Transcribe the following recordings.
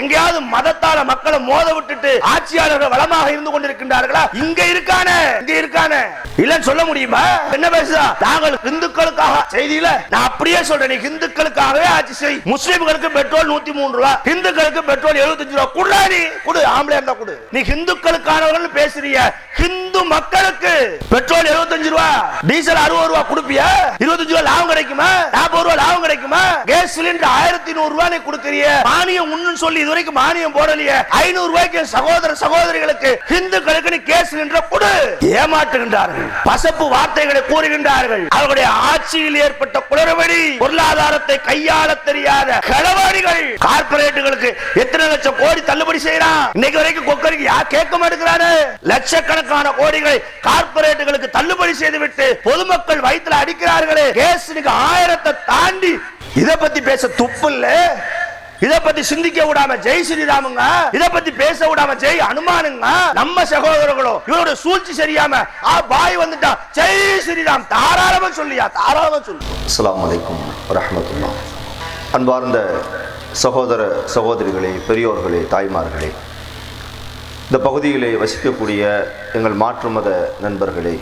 எங்கேயாவது மதத்தால மக்களை மோத விட்டுட்டு ஆட்சியாளர்கள் வளமாக இருந்து கொண்டிருக்கின்றார்களா? இங்க இருக்கானே, இங்க இருக்கானே இல்லன்னு சொல்ல முடியுமா? என்ன பேசுதா? நாங்கள் இந்துக்களுக்காக செய்தியில நான் அப்படியே சொல்றேன், நீ இந்துக்களுக்காகவே ஆட்சி செய். முஸ்லிம்களுக்கு பெட்ரோல் 103 ரூபாய், இந்துக்களுக்கு பெட்ரோல் 75 ரூபாய். குடுடா நீ, குடு, ஆம்பளை இருந்தா குடு. நீ இந்துக்களுக்கானவர்கள் பேசுறிய, ஹிந்து மக்களுக்கு பெட்ரோல் 75 ரூபாய், டீசல் 60 ரூபாய் கொடுப்பியா? 25 ரூபாய் லாபம் கிடைக்குமா? 40 ரூபாய் லாபம் கிடைக்குமா? கேஸ் சிலிண்டர் 1100 ரூபாய் நீ கொடுக்கறிய, மானியம் உன்னு சொல்லி இதுவரைக்கும் மானியம் போடலையே. 500 ரூபாய்க்கு சகோதர சகோதரிகளுக்கு இந்துக்களுக்கு நீ கேஸ் சிலிண்டர் கொடு. ஏமாற்றுகின்றார்கள், பசப்பு வார்த்தைகளை கூறுகின்றார்கள். அவருடைய ஆட்சியில் ஏற்பட்ட குளறுபடி, பொருளாதாரத்தை கையாள தெரியாத களவாடிகள் கார்ப்பரேட்டுகளுக்கு எத்தனை லட்சம் கோடி தள்ளுபடி செய்யறான். இன்னைக்கு வரைக்கும் கொக்கரிக்கு யார் கேட்க மாட்டேங்கிறாரு? லட்சக்கணக்கான கோடிகளை கார்ப்பரேட்டுகளுக்கு தள்ளுபடி செய்துவிட்டு பொதுமக்கள் வயிற்றுல அடிக்கிறார்களே. கேஸ் 1000 தாண்டி இத பத்தி பேச துப்பு இல்ல. இத பத்தி சிந்திக்க விடாம ஜெய் ஸ்ரீராமுங்க, இத பத்தி பேச விடாம ஜெய் அனுமானுங்க. நம்ம சகோதரர்களோ இவரோட சூழ்ச்சி சரியாம பாய் வந்துட்டா ஜெய் ஸ்ரீராம் தாராளமா சொல்லியா, தாராளமா சொல்லு. அஸ்ஸலாமு அலைக்கும் வரஹ்மத்துல்லாஹ். அன்பார்ந்த சகோதர சகோதரிகளே, பெரியோர்களே, தாய்மார்களே, இந்த பகுதியிலே வசிக்கக்கூடிய எங்கள் மாற்று மத நண்பர்களே,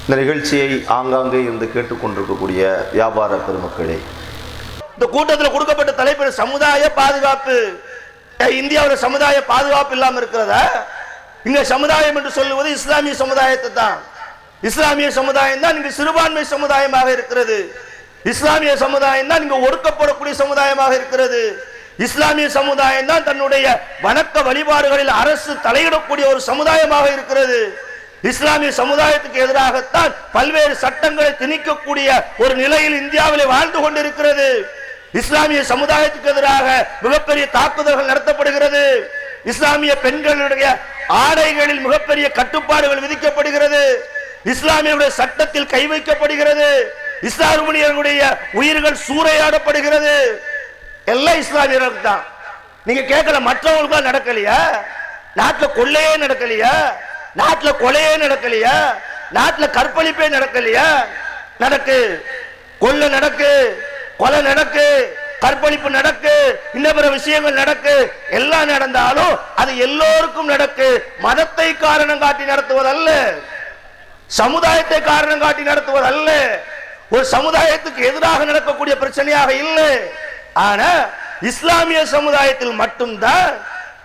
இந்த நிகழ்ச்சியை ஆங்காங்கே இருந்து கேட்டுக்கொண்டிருக்கக்கூடிய வியாபார பெருமக்களே, இந்த கூட்டத்தில் கொடுக்கப்பட்ட தலைப்பு சமுதாய பாதுகாப்பு. இந்தியாவில் சமுதாய பாதுகாப்பு இல்லாம இருக்கிறதா? இங்க சமுதாயம் என்று சொல்லுவது இஸ்லாமிய சமுதாயத்தை தான். இஸ்லாமிய சமுதாயம் தான் இங்கு சிறுபான்மை சமுதாயமாக இருக்கிறது. இஸ்லாமிய சமுதாயம் தான் இங்கு ஒடுக்கப்படக்கூடிய சமுதாயமாக இருக்கிறது. இஸ்லாமிய சமுதாயம் தான் தன்னுடைய வணக்க வழிபாடுகளில் அரசு தலையிடக்கூடிய ஒரு சமுதாயமாக இருக்கிறது. இஸ்லாமிய சமுதாயத்துக்கு எதிராகத்தான் பல்வேறு சட்டங்களை திணிக்கக்கூடிய ஒரு நிலையில் இந்தியாவிலே வாழ்ந்து கொண்டிருக்கிறது. இஸ்லாமிய சமுதாயத்துக்கு எதிராக மிகப்பெரிய தாக்குதல்கள் நடத்தப்படுகிறது. இஸ்லாமிய பெண்களுடைய ஆடைகளில் மிகப்பெரிய கட்டுப்பாடுகள் விதிக்கப்படுகிறது. இஸ்லாமிய சட்டத்தில் கை வைக்கப்படுகிறது. இஸ்லாமியர்களுடைய உயிர்கள் சூறையாடப்படுகிறது. எல்லாம் இஸ்லாமியர்களுக்கு தான். நீங்க கேட்கல, மற்றவங்களுக்கு நடக்கலையா? நாட்டில் கொள்ளையே நடக்கலையா? நாட்டில் கொலையே நடக்கலையா? நாட்டில் கற்பழிப்பே நடக்கலையா? நடக்கு, கொள்ளை நடக்கு, கொலை நடக்கு, கற்பழிப்பு நடக்கு, இன்னும் பிற விஷயங்கள் நடக்கு. எல்லாம் நடந்தாலும் அது எல்லோருக்கும் நடக்கு. மதத்தை காரணம் காட்டி நடத்துவதல்ல, சமுதாயத்தை காரணம் காட்டி நடத்துவதல்ல, ஒரு சமுதாயத்துக்கு எதிராக நடக்கக்கூடிய பிரச்சனையாக இல்லை. ஆனா இஸ்லாமிய சமுதாயத்தில் மட்டும்தான்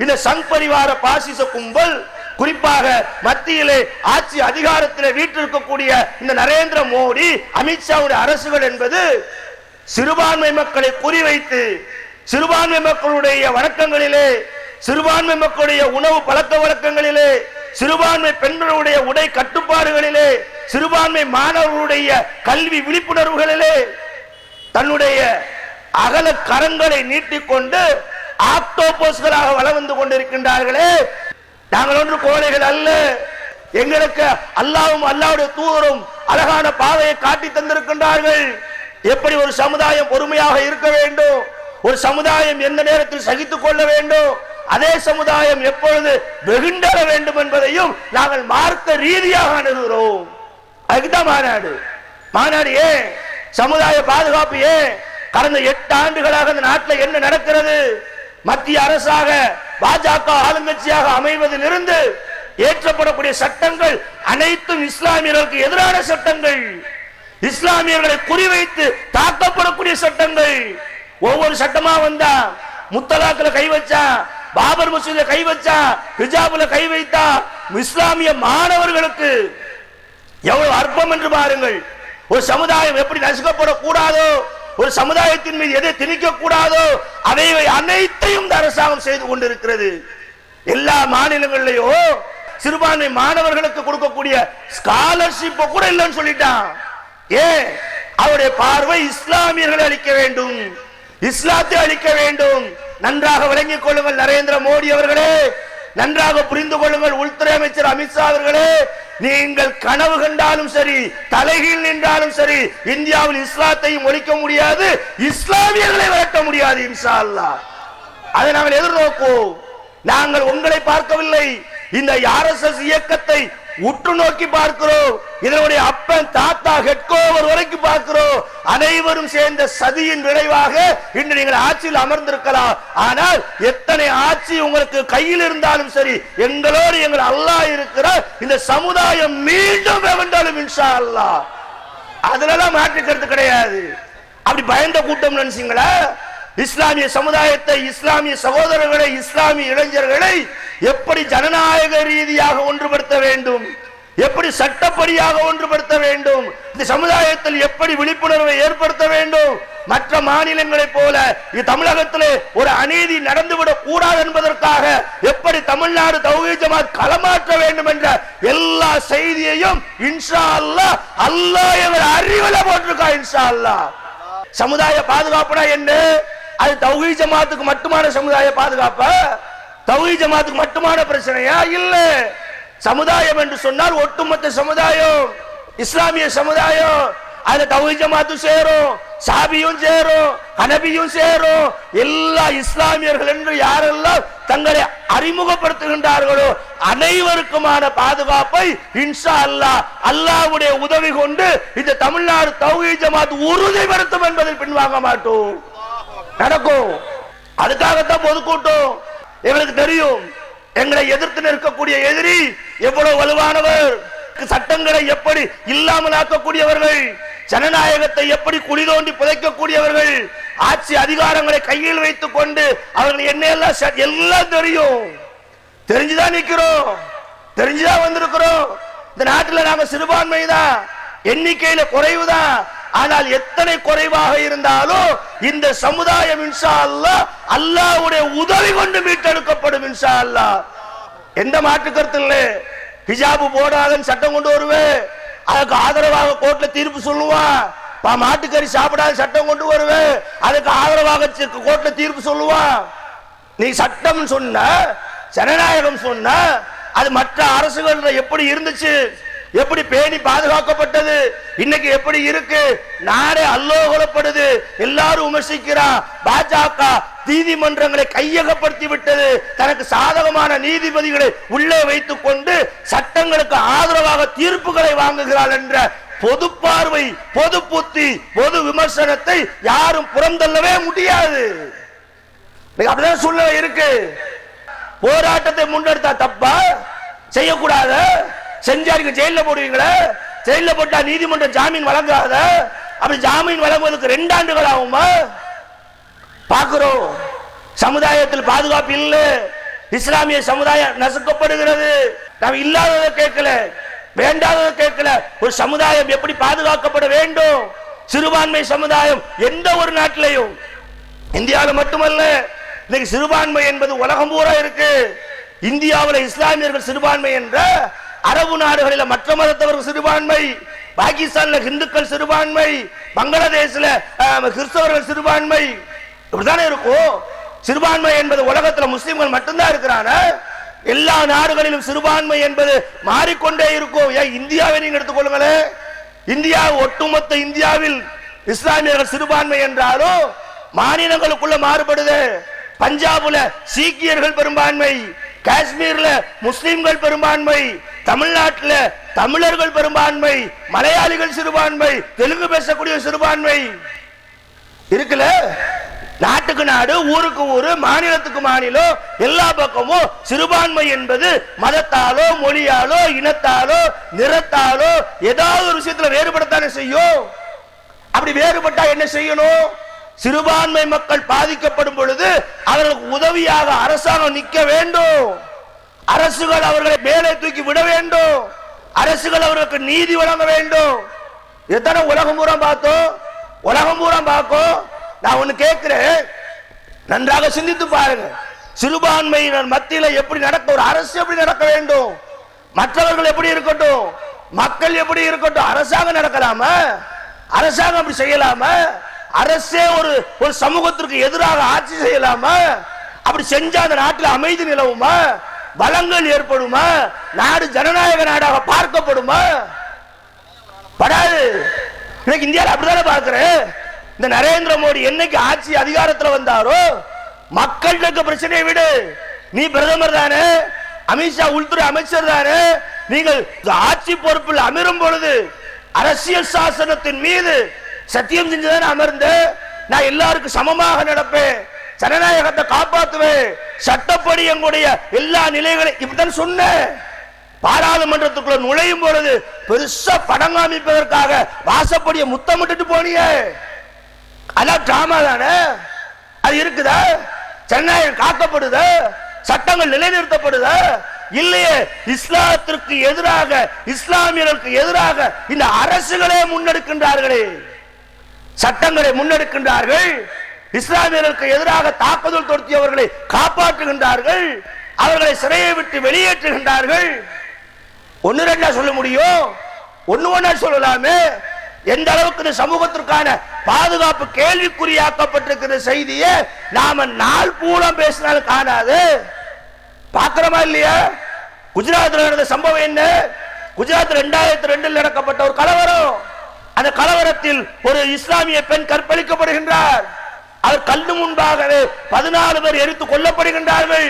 இந்த சங் பரிவார பாசிச கும்பல், குறிப்பாக மத்தியிலே ஆட்சி அதிகாரத்திலே வீற்றிருக்கக்கூடிய இந்த நரேந்திர மோடி, அமித்ஷாவுடைய அரசுகள் என்பது சிறுபான்மை மக்களை குறிவைத்து சிறுபான்மை மக்களுடைய வணக்கங்களிலே, சிறுபான்மை மக்களுடைய உணவு பழக்க வழக்கங்களிலே, சிறுபான்மை பெண்களுடைய உடை கட்டுப்பாடுகளிலே, சிறுபான்மை மாணவர்களுடைய கல்வி விழிப்புணர்வுகளிலே தன்னுடைய அகல கரங்களை நீட்டிக்கொண்டு ஆக்டோபஸ்களாக வளம் வந்து கொண்டிருக்கின்றார்களே. நாங்கள் ஒன்று கோழைகள் அல்ல. எங்களுக்கு அல்லாஹ்வும் அல்லாஹ்வுடைய தூதரும் அழகான பாதையை காட்டி தந்திருக்கின்றார்கள். எப்படி ஒரு சமுதாயம் பொறுமையாக இருக்க வேண்டும், ஒரு சமுதாயம் எந்த நேரத்தில் சகித்துக் கொள்ள வேண்டும், அதே சமுதாயம் எப்பொழுது வெகுண்டர வேண்டும் என்பதையும் நாங்கள் மார்க்க ரீதியாக அணுகிறோம். அதுக்குதான் மாநாடு. மாநாடு ஏன்? சமுதாய பாதுகாப்பு ஏன்? கடந்த 8 ஆண்டுகளாக இந்த நாட்டில் என்ன நடக்கிறது? மத்திய அரசாக பாஜக ஆளுங்கட்சியாக அமைவதிலிருந்து ஏற்றப்படக்கூடிய சட்டங்கள் அனைத்தும் இஸ்லாமியர்களுக்கு எதிரான சட்டங்கள், இஸ்லாமியர்களை குறிவைத்து தாக்கப்படக்கூடிய சட்டங்கள். ஒவ்வொரு சட்டமா வந்தா, முத்தலாக்ல கை வச்சா, பாபர் மசூதில கை வச்சா, ஹிஜாப்ல கை வைத்தா, இஸ்லாமிய மாணவர்களுக்கு எவ்வளவு அற்பம் என்று பாருங்கள். ஒரு சமுதாயம் எப்படி நசுக்கப்படக்கூடாதோ, ஒரு சமுதாயத்தின் மீது எதை திணிக்க கூடாதோ அதை அனைத்தையும் அரசாங்கம் செய்து கொண்டிருக்கிறது. எல்லா மாநிலங்களிலேயோ சிறுபான்மை மாணவர்களுக்கு கொடுக்கக்கூடிய ஸ்காலர்ஷிப் கூட இல்லைன்னு சொல்லிட்டான். ஏன்? அவருடைய பார்வை இஸ்லாமியர்களை அளிக்க வேண்டும், இஸ்லாத்தை அளிக்க வேண்டும். நன்றாக விளங்கிக் கொள்ளுங்கள் நரேந்திர மோடி அவர்களே, நன்றாக புரிந்து கொள்ளுங்கள் உள்துறை அமைச்சர் அமித்ஷா அவர்களே. நீங்கள் கனவு கண்டாலும் சரி, தலைகீழ் நின்றாலும் சரி, இந்தியாவில் இஸ்லாத்தையும் ஒழிக்க முடியாது, இஸ்லாமியர்களை விரட்ட முடியாது இன்ஷா அல்லாஹ். அதை நாங்கள் எதிர்நோக்குவோம். நாங்கள் உங்களை பார்க்கவில்லை. இந்த ஆர்எஸ்எஸ் இயக்கத்தை உற்று நோக்கி பார்க்கிறோம். இதனுடைய அப்பன் தாத்தா ஹெட்கோவர் வரைக்கும் பார்க்கிறோம். அனைவரும் சேர்ந்த சதியின் விளைவாக இன்று நீங்கள் ஆட்சியில் அமர்ந்திருக்கலாம். ஆனால் எத்தனை ஆட்சி உங்களுக்கு கையில் இருந்தாலும் சரி, எங்களோடு எங்கள் அல்லாஹ் இருக்கிறார். இந்த சமுதாயம் மீண்டும் வென்றாலும் இன்ஷா அல்லாஹ், அதுலலாம் மாற்று கருத்து கிடையாது. அப்படி பயந்த கூட்டம் நினைச்சீங்களா? இஸ்லாமிய சமுதாயத்தை, இஸ்லாமிய சகோதரர்களை, இஸ்லாமிய இளைஞர்களை எப்படி ஜனநாயக ரீதியாக ஒன்றுபடுத்த வேண்டும், எப்படி சட்டப்படியாக ஒன்றுபடுத்த வேண்டும், இந்த சமுதாயத்தில் எப்படி விழிப்புணர்வை ஏற்படுத்த வேண்டும், மற்ற மாநிலங்களைப் போல தமிழகத்திலே ஒரு அநீதி நடந்துவிடக் கூடாது என்பதற்காக எப்படி தமிழ்நாடு தௌஹீத் ஜமாத் களமாற்ற வேண்டும் என்ற எல்லா செய்தியையும் இன்ஷா அல்லாஹ் அல்லாஹ் எங்கள் அறிவில போட்டிருக்கா. இன்ஷா அல்லாஹ் சமுதாய பாதுகாப்புனா என்ன? அது தௌஹீத் ஜமாத்துக்கு மட்டுமான சமுதாய பாதுகாப்பா? தௌஹீத் ஜமாத்துக்கு மட்டுமான பிரச்சனையா? இல்ல. சமுதாயம் என்று சொன்னால் ஒட்டுமொத்த சமுதாயம், இஸ்லாமிய சமுதாயம். அதுல தௌஹீத் ஜமாத்தும் சேரும், சாபியும் சேரும், ஹனபியும் சேரும். எல்லா இஸ்லாமியர்கள் என்று யாரெல்லாம் தங்களை அறிமுகப்படுத்துகின்றார்களோ அனைவருக்குமான பாதுகாப்பை இன்ஷா அல்லாஹ் அல்லாஹ்வுடைய உதவி கொண்டு இந்த தமிழ்நாடு தௌஹீத் ஜமாத் உறுதிப்படுத்தும் என்பதில் பின்வாங்க மாட்டோம். நடக்கும். அதுக்காகத்தான் பொதுக்கூட்டம். எங்களுக்கு தெரியும் எங்களை எதிர்த்து நிற்கக்கூடிய எதிரி எவ்வளவு வலுவானவர், சட்டங்களை எப்படி இல்லாமல் ஆக்கக்கூடியவர்கள், ஜனநாயகத்தை எப்படி குழி தோண்டி புதைக்கக்கூடியவர்கள், ஆட்சி அதிகாரங்களை கையில் வைத்துக் கொண்டு அவர்கள் என்ன எல்லாம் தெரியும். தெரிஞ்சுதான் நிக்கிறோம், தெரிஞ்சுதான் வந்திருக்கிறோம். இந்த நாட்டில் நாங்க சிறுபான்மை தான், எண்ணிக்கையில குறைவுதான். ஆனால் எத்தனை குறைவாக இருந்தாலும் இந்த சமுதாயம் இன்ஷா அல்லாஹ் அல்லாஹ்வுடைய உதவி கொண்டு மீட்டெடுக்கப்படும் இன்ஷா அல்லாஹ். எந்த மாற்று கருத்து இல்லை. ஹிஜாபு போடாதன்னு சட்டம் கொண்டு வருவேன், அதுக்கு ஆதரவாக கோர்ட்ல தீர்ப்பு சொல்லுவான். மாட்டுக்கறி சாப்பிடாத சட்டம் கொண்டு வருவேன், அதுக்கு ஆதரவாக கோர்ட்ல தீர்ப்பு சொல்லுவான். நீ சட்டம் சொன்ன, ஜனநாயகம் சொன்ன, அது மற்ற அரசுகள் எப்படி இருந்துச்சு, எப்படி பேணி பாதுகாக்கப்பட்டது, இன்னைக்கு எப்படி இருக்கு? நாடே அல்லோகலப்படுது, எல்லாரும் விமர்சிக்கிறான். பாஜக நீதிமன்றங்களை கையகப்படுத்தி விட்டது, தனக்கு சாதகமான நீதிபதிகளை உள்ளே வைத்துக் கொண்டு சட்டங்களுக்கு ஆதரவாக தீர்ப்புகளை வாங்குகிறாள் என்ற பொது பார்வை, பொது புத்தி, பொது விமர்சனத்தை யாரும் புறந்தள்ளவே முடியாது. அப்படிதான் சூழ்நிலை இருக்கு. போராட்டத்தை முன்னெடுத்தா தப்பா? செய்யக்கூடாத? செஞ்சாருக்கு ஜெயில போடுவீங்களா? ஜெயில போட்டா நீதிமன்றம் ஜாமீன் வழங்காத? அப்படி ஜாமீன் வழங்குவதற்கு 2 ஆண்டுகள் ஆகுமா? பார்க்கிறோம். சமுதாயத்தில் பாதுகாப்பு இல்லை, இஸ்லாமிய சமுதாயம் நசுக்கப்படுகிறது. நாம் இல்லாததை கேட்கல, வேண்டாததை கேட்கல. ஒரு சமுதாயம் எப்படி பாதுகாக்கப்பட வேண்டும்? சிறுபான்மை சமுதாயம் எந்த ஒரு நாட்டிலையும், இந்தியாவில் மட்டுமல்ல, இன்னைக்கு சிறுபான்மை என்பது உலகம் பூரா இருக்கு. இந்தியாவில் இஸ்லாமியர்கள் சிறுபான்மை என்ற, அரபு நாடுகளில் மற்ற மதத்தவர்கள் சிறுபான்மை, பாகிஸ்தான்ல இந்துக்கள் சிறுபான்மை, பங்களாதேஷ்ல கிறிஸ்தவர்கள் சிறுபான்மை, இப்படித்தானே இருக்கும். சிறுபான்மை என்பது உலகத்தில் முஸ்லிம்கள் மட்டும்தான் இருக்கிறான. எல்லா நாடுகளிலும் சிறுபான்மை என்பது மாறிக்கொண்டே இருக்கும். ஏன் இந்தியாவை நீங்க எடுத்துக்கொள்ளுங்களேன். இந்தியா, ஒட்டுமொத்த இந்தியாவில் இஸ்லாமியர்கள் சிறுபான்மை என்றாலும் மாநிலங்களுக்குள்ள மாறுபடுது. பஞ்சாப்ல சீக்கியர்கள் பெரும்பான்மை, காஷ்மீர்ல முஸ்லிம்கள் பெரும்பான்மை, தமிழ்நாட்டில் தமிழர்கள் பெரும்பான்மை, மலையாளிகள் சிறுபான்மை, தெலுங்கு பேசக்கூடிய சிறுபான்மை இருக்குல்ல. நாட்டுக்கு நாடு, ஊருக்கு ஊரு, மாநிலத்துக்கு மாநிலம், எல்லா பக்கமும் சிறுபான்மை என்பது மதத்தாலோ, மொழியாலோ, இனத்தாலோ, நிறத்தாலோ ஏதாவது ஒரு விஷயத்துல வேறுபடத்தானே செய்யும். அப்படி வேறுபட்டா என்ன செய்யணும்? சிறுபான்மை மக்கள் பாதிக்கப்படும் பொழுது அவர்களுக்கு உதவியாக அரசாங்கம் நிற்க வேண்டும். அரசுகள் அவர்களை மேலே தூக்கி விட வேண்டும். அரசுகள் அவர்களுக்கு நீதி வழங்க வேண்டும். எத்தனை உலகம் பூரா பார்த்தோம், உலகம் பூரா பார்க்கும். நான் ஒண்ணு கேட்கிறேன், நன்றாக சிந்தித்து பாருங்க. சிறுபான்மையினர் மத்தியில எப்படி நடக்க, ஒரு அரசு எப்படி நடக்க வேண்டும், மற்றவர்கள் எப்படி இருக்கட்டும், மக்கள் எப்படி இருக்கட்டும், அரசாங்கம் நடக்கலாமா? அரசாங்கம் அப்படி செய்யலாமா? அரசே ஒரு சமூகத்திற்கு எதிராக ஆட்சி செய்யலாமா? அப்படி செஞ்சா அந்த நாட்டில் அமைதி நிலவுமா? வளங்கள் ஏற்படுமா? நாடு ஜனநாயக நாடாக பார்க்கப்படுமா? படாது. இன்னைக்கு இந்தியாவில் அப்படித்தானே பார்க்கிறேன். இந்த நரேந்திர மோடி என்னைக்கு ஆட்சி அதிகாரத்தில் வந்தாரோ, மக்களுக்கு பிரச்சனையை விடு, நீ பிரதமர் தானே, அமித்ஷா உள்துறை அமைச்சர் தானே, நீங்கள் ஆட்சி பொறுப்பில் அமரும் பொழுது அரசியல் சாசனத்தின் மீது சத்தியம் செஞ்சுதான் அமர்ந்து நான் எல்லாருக்கும் சமமாக நடப்பேன், ஜனநாயகத்தை காப்பாற்றுவேன், சட்டப்படி எங்களுடைய எல்லா நிலைகளையும் இப்படிதான் சொன்ன. பாராளுமன்றத்துக்குள்ள நுழையும் பொழுது பெருசா படம் காமிப்பதற்காக வாசப்படிய முத்தமிட்டு போனிய, அதான் டிராமா தானே. அது இருக்குதா? ஜனநாயகம் காக்கப்படுதா? சட்டங்கள் நிலைநிறுத்தப்படுதா? இல்லையே. இஸ்லாத்திற்கு எதிராக, இஸ்லாமியர்களுக்கு எதிராக இந்த அரசுகளே முன்னெடுக்கின்றார்களே, சட்டங்களை முன்னெடுக்கின்றார்கள். இஸ்லாமியர்களுக்கு எதிராக தாக்குதல் தொடுத்தியவர்களை காப்பாற்றுகின்றார்கள், அவர்களை சிறையை விட்டு வெளியேற்றுகின்றார்கள். ஒன்னு ரெண்டா சொல்ல முடியும், ஒன்னு ஒன்னா சொல்லலாமே. எந்த அளவுக்கு இந்த சமூகத்திற்கான பாதுகாப்பு கேள்விக்குறியாக்கப்பட்டிருக்கிற செய்தியை நாம நாள் பூரம் பேசினாலும் காணாது. பாக்கிறோமா இல்லையா? குஜராத்தில் நடந்த சம்பவம் என்ன? குஜராத் 2002 நடக்கப்பட்ட ஒரு கலவரம். அந்த கலவரத்தில் ஒரு இஸ்லாமிய பெண் கற்பழிக்கப்படுகின்றார். அவர் கண்ணு முன்பாகவே 14 பேர் எரித்து கொல்லப்படுகின்றார்கள்.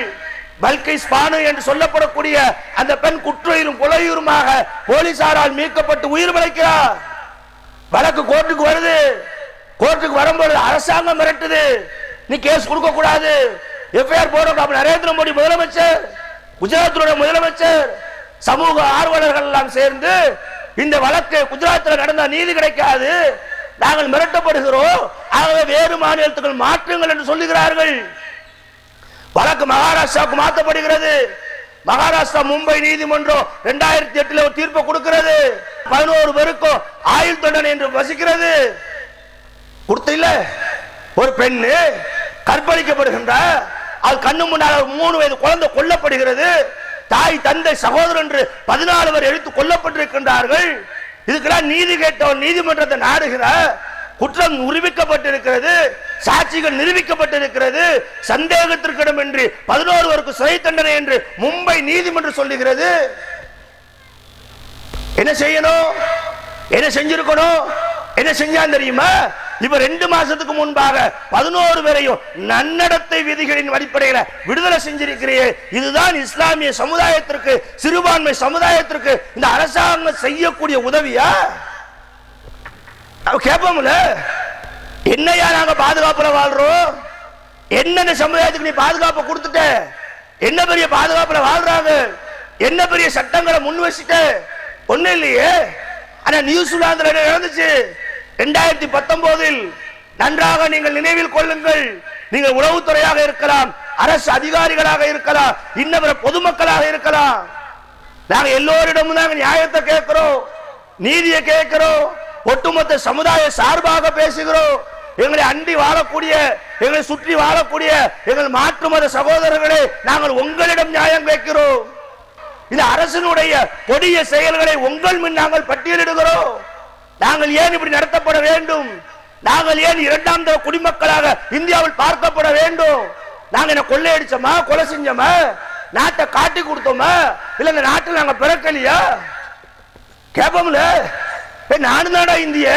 பல்கைஸ் பானு என்று சொல்லப்படக்கூடிய அந்த பெண் குற்றையிலும் கொலையுருமாக போலீசாரால் மீட்கப்பட்டு உயிர் பிழைக்கிறார். வழக்கு கோர்ட்டுக்கு வருது. கோர்ட்டுக்கு வரும்போது அரசாங்கம் மிரட்டுது, நீ கேஸ் கொடுக்க கூடாது, எஃப்ஐஆர் போடுறோம். நரேந்திர மோடி முதலமைச்சர், குஜராத்துடைய முதலமைச்சர், சமூக ஆர்வலர்கள் எல்லாம் சேர்ந்து இந்த வழக்கு குஜராத்தில் நடந்த நீதி கிடைக்காது, நாங்கள் மிரட்டப்படுகிறோம், ஆகவே வேறு மாநிலத்துக்கு மாற்றுங்கள் என்று சொல்லுகிறார்கள். வழக்கு மகாராஷ்டிராவுக்கு மாற்றப்படுகிறது. மகாராஷ்டிரா மும்பை நீதிமன்றம் 2008 ஒரு தீர்ப்பு கொடுக்கிறது. 11 பேருக்கும் ஆயுள் தண்டனை என்று வசிக்கிறது. கொடுத்த இல்ல, ஒரு பெண்ணு கற்பழிக்கப்படுகின்றார். அது கண்ணு முன்னால் 3 வயது குழந்தை கொல்லப்படுகிறது. தாய் தந்தை சகோதரன் என்று 14 பேர் எடுத்து கொல்லப்பட்டிருக்கின்றார்கள். இதுக்கெல்லாம் நீதி கேட்டவர் நீதிமன்றத்தை நாடுகிறார். குற்றம் நிரூபிக்கப்பட்டிருக்கிறது, சாட்சிகள் நிரூபிக்கப்பட்டிருக்கிறது, சந்தேகத்திற்கிடமின்றி 11 பேருக்கு சிறை தண்டனை என்று மும்பை நீதிமன்றம் சொல்லுகிறது. என்ன செய்யணும்? என்ன செஞ்சிருக்கணும்? என்ன செஞ்சான் தெரியுமா? இப்ப 2 மாசத்துக்கு முன்பாக 11 பேரையும் நன்னடத்தை விதிகளின் அடிப்படையில் விடுதலை செஞ்சிருக்கிறீ. இதுதான் இஸ்லாமிய சமுதாயத்திற்கு, சிறுபான்மை சமுதாயத்திற்கு இந்த அரசாங்கம் செய்யக்கூடிய உதவியா? கேட்போம்ல, என்னையா நாங்க பாதுகாப்புல வாழ்றோம்? என்ன சமுதாயத்துக்கு நீ பாதுகாப்பு கொடுத்துட்ட? என்ன பெரிய பாதுகாப்புல வாழ்றாங்க? என்ன பெரிய சட்டங்களை முன் வச்சுட்ட? ஒண்ணு இல்லையே. ஆனா நியூசிலாந்துல நடந்துச்சு 2019. நன்றாக நீங்கள் நினைவில் கொள்ளுங்கள். நீங்கள் உளவுத்துறையாக இருக்கலாம், அரசு அதிகாரிகளாக இருக்கலாம், இன்னவர பொதுமக்களாக இருக்கலாம். நாங்க எல்லோரிடமும் நாங்க நியாயத்தை கேட்கிறோம், நீதியை கேட்கிறோம், ஒட்டுமொத்த சமுதாய சார்பாக பேசுகிறோம். எங்களை அண்டி வாழக்கூடிய, எங்களை சுற்றி வாழக்கூடிய எங்கள் மாற்று மத சகோதரர்களே, நாங்கள் உங்களிடம் நியாயம் கேட்கிறோம். இந்த அரசினுடைய கொடிய செயல்களை உங்கள் முன் நாங்கள் பட்டியலிடுகிறோம். நாங்கள் ஏன் இப்படி நடத்தப்பட வேண்டும்? நாங்கள் ஏன் 2ஆம் தர குடிமக்களாக இந்தியாவில் பார்க்கப்பட வேண்டும்? நாங்க என்ன கொள்ளையடிச்சோமா, கொலை செஞ்சோமா, நாட்டை காட்டி கொடுத்தோமா, இல்ல இந்த நாட்டில் நாங்க பிறக்கலையா? கேட்போம்ல. நானும் தானடா இந்திய,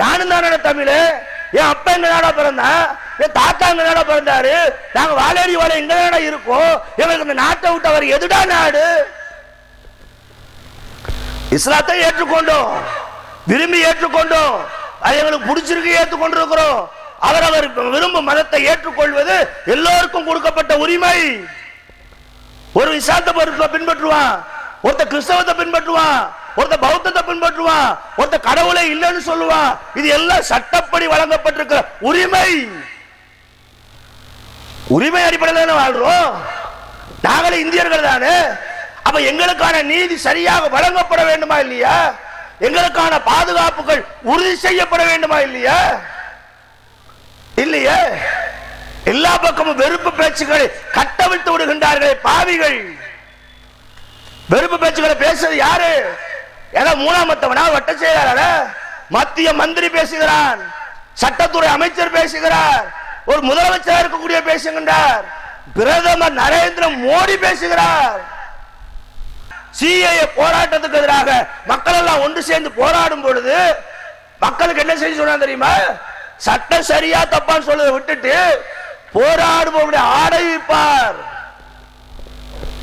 நானும் தானடா தமிழ், என் அப்பா எங்க நாடா பிறந்தா, என் தாத்தா எங்க நாடா பிறந்தாரு, நாங்க வாழேடி வாழ எங்க நாடா இருக்கோம். எங்களுக்கு இந்த நாட்டை விட்டு அவர் எதுடா நாடு? இஸ்லாத்தை ஏற்றுக்கொண்டோம், விரும்பி ஏற்றுக்கொண்டோம், அது எங்களுக்கு பிடிச்சிருக்கு ஏற்றுக்கொண்டிருக்கிறோம். அவரவர் விரும்பும் மதத்தை ஏற்றுக்கொள்வது எல்லோருக்கும் கொடுக்கப்பட்ட உரிமை. ஒரு இஸ்லாத்தை பின்பற்றுவான், ஒருத்த கிறிஸ்தவத்தை பின்பற்றுவான், ஒருத்த பௌத்தத்தை பின்பற்றுவான், ஒருத்த கடவுளை இல்லைன்னு சொல்லுவான். இது எல்லாம் சட்டப்படி வழங்கப்பட்டிருக்கிற உரிமை. உரிமை அடிப்படையில் தானே வாழ்றோம். நாங்களே இந்தியர்கள் தானே. அப்ப எங்களுக்கான நீதி சரியாக வழங்கப்பட வேண்டுமா இல்லையா? எங்களுக்கான பாதுகாப்புகள் உறுதி செய்யப்பட வேண்டுமா இல்லையா? இல்லையே. எல்லா பக்கமும் வெறுப்பு பேச்சுக்களை கட்டவிழ்த்து விடுகின்றார்கள் பாவிகள். வெறுப்பு பேச்சுக்களை பேசுறது யாரு? ஏதோ 3ஆம் மத்தவனா, வட்ட செயலாளர், மத்திய மந்திரி பேசுகிறான், சட்டத்துறை அமைச்சர் பேசுகிறார், ஒரு முதலமைச்சர் இருக்கக்கூடிய பேசுகின்றார், பிரதமர் நரேந்திர மோடி பேசுகிறார். சிஏஏ போராட்டத்துக்கு எதிராக மக்கள் எல்லாம் ஒன்று சேர்ந்து போராடும் பொழுது மக்களுக்கு என்ன செய்ய சொன்னா தெரியுமா? சட்டம் சரியா தப்பான்னு சொல்றதை விட்டுட்டு போராடுபவருடைய ஆடை வைப்பார்.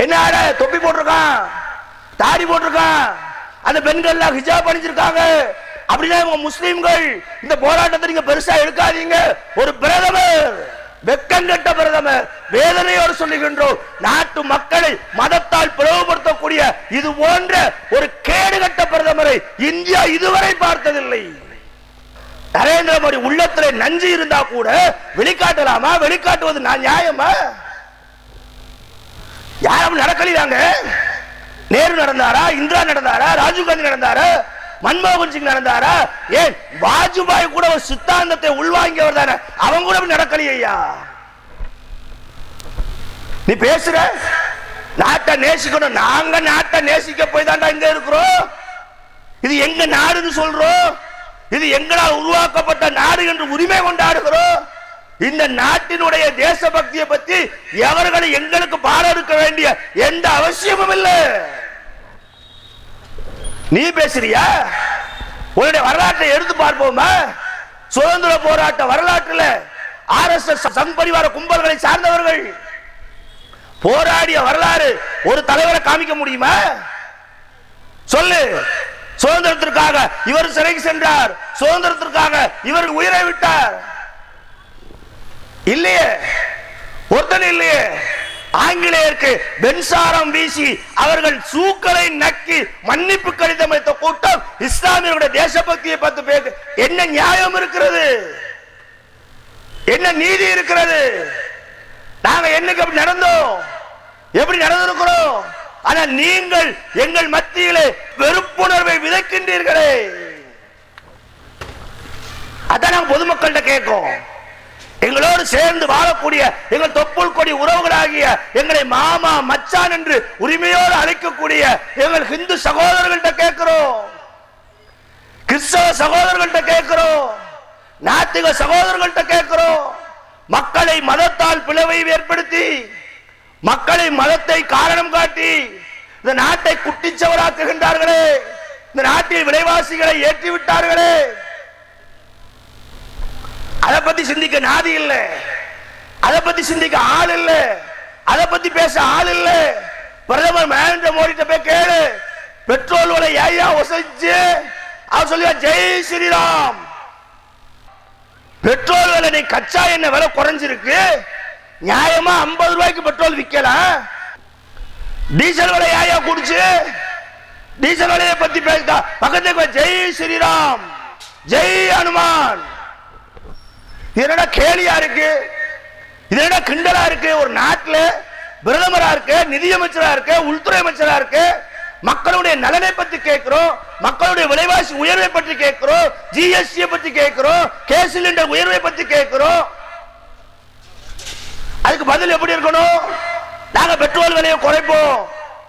என்ன ஆடை? தொப்பி போட்டிருக்கான், தாடி போட்டிருக்கான், அந்த பெண்கள் ஹிஜாப் அணிஞ்சிருக்காங்க. அப்படிதான் முஸ்லிம்கள் இந்த போராட்டத்தை நீங்க பெருசா எடுக்காதீங்க. ஒரு பிரதமர், வெக்கங்கெட்ட பிரதமர், வேதனையோடு சொல்லுகின்றோம், நாட்டு மக்களை மதத்தால் பிளவுபடுத்தக்கூடிய இது போன்ற ஒரு கேடுகட்ட பிரதமரை இந்தியா இதுவரை பார்த்ததில்லை. நரேந்திர மோடி உள்ளத்திலே நஞ்சு இருந்தா கூட வெளிக்காட்டலாமா? வெளிக்காட்டுவது நான் நியாயமா? யாரும் நடக்கலாங்க. நேரு நடந்தாரா? இந்திரா நடந்தாரா? ராஜீவ்காந்தி நடந்தாரா? மன்மோகன் சிங் நடந்தாரா? ஏன் வாஜ்பாய் கூட ஒரு சித்தாந்தத்தை உள்வாங்கியவர் தானே, அவங்க கூட நடக்கலையா? நீ பேசுற நாட்டை நேசிக்கணும், நாங்க நாட்டை நேசிக்க போய் தாண்டா இங்க இருக்கிறோம். இது எங்க நாடுன்னு சொல்றோம், இது எங்களால் உருவாக்கப்பட்ட நாடு என்று உரிமை கொண்டாடுகிறோம். இந்த நாட்டினுடைய தேசபக்தியை பற்றி எவர்களை எங்களுக்கு பாடம் எடுக்க வேண்டிய எந்த அவசியமும் இல்லை. நீ பேசுறியா? உன்னுடைய வரலாற்றை எடுத்து பார்ப்போமா? சுதந்திர போராட்ட வரலாற்றில் RSS சங் பரிவார கும்பல்களை சார்ந்தவர்கள் போராடிய வரலாறு ஒரு தலைவரை காமிக்க முடியுமா? சொல்லு. சுதந்திரத்திற்காக இவர் சிறைக்கு சென்றார், சுதந்திரத்திற்காக இவர் உயிரை விட்டார். இல்லையே, ஒருத்தன் இல்லையே. ஆங்கிலேயருக்கு பென்சாரம் வீசி அவர்கள் சூக்களை நக்கி மன்னிப்பு கடிதம் வைத்த கூட்டம் இஸ்லாமியர்களுடைய தேசபக்தியை பத்து பேர் என்ன நியாயம் இருக்கிறது? என்ன நீதி இருக்கிறது? நாங்க என்னைக்கு அப்படி நடந்தோம்? எப்படி நடந்திருக்கிறோம்? ஆனா நீங்கள் எங்கள் மத்தியிலே வெறுப்புணர்வை விதைக்கின்றீர்களே. அதான் நாங்க பொதுமக்கள்கிட்ட கேட்கும். எங்களோடு சேர்ந்து வாழக்கூடிய எங்கள் தொப்புள் கொடி உறவுகளாகிய எங்களை மாமா மச்சான் என்று உரிமையோடு அழைக்கக்கூடிய எங்கள் இந்து சகோதரர்கள்ட்ட கேட்கிறோம், கிறிஸ்தவ சகோதரர்கள்ட்ட கேட்கிறோம், நாத்திக சகோதரர்கள்ட்ட கேட்கிறோம். மக்களை மதத்தால் பிளவை ஏற்படுத்தி, மக்களை மதத்தை காரணம் காட்டி இந்த நாட்டை குட்டிச்சவராக்குகின்றார்களே, இந்த நாட்டில் விலைவாசிகளை ஏற்றி விட்டார்களே, அதை பத்தி சிந்திக்க நாதி இல்ல, அதை பத்தி சிந்திக்க ஆள் இல்ல, அதை பத்தி பேச ஆள் இல்ல. பிரதமர் நரேந்திர மோடி போய் கேளு, பெட்ரோல் விலை ஐயா ஒசைச்சு அவர் சொல்லுவா ஜெய் ஸ்ரீராம். பெட்ரோல் விலை நீ கச்சா எண்ணெய் விலை குறைஞ்சிருக்கு, நியாயமா 50 ரூபாய்க்கு பெட்ரோல் விற்கலாம். டீசல் விலை ஐயா குடிச்சு டீசல் விலையை பத்தி பேசுதா பக்கத்துக்கு ஜெய் ஸ்ரீராம், ஜெய் ஹனுமான். என்னடா கேலியா இருக்கு, இது என்ன கிண்டலா இருக்கு? ஒரு நாட்டில் பிரதமரா இருக்கு, நிதியமைச்சரா இருக்கு, உள்துறை அமைச்சரா இருக்கு, மக்களுடைய நலனை பற்றி கேட்கிறோம், மக்களுடைய விலைவாசி உயர்வை பற்றி கேட்கிறோம், ஜிஎஸ்டி பற்றி கேட்கிறோம், கேஸ் சிலிண்டர் உயர்வை பற்றி கேட்கிறோம். அதுக்கு பதில் எப்படி இருக்கணும்? நாங்க பெட்ரோல் விலையை குறைப்போம்,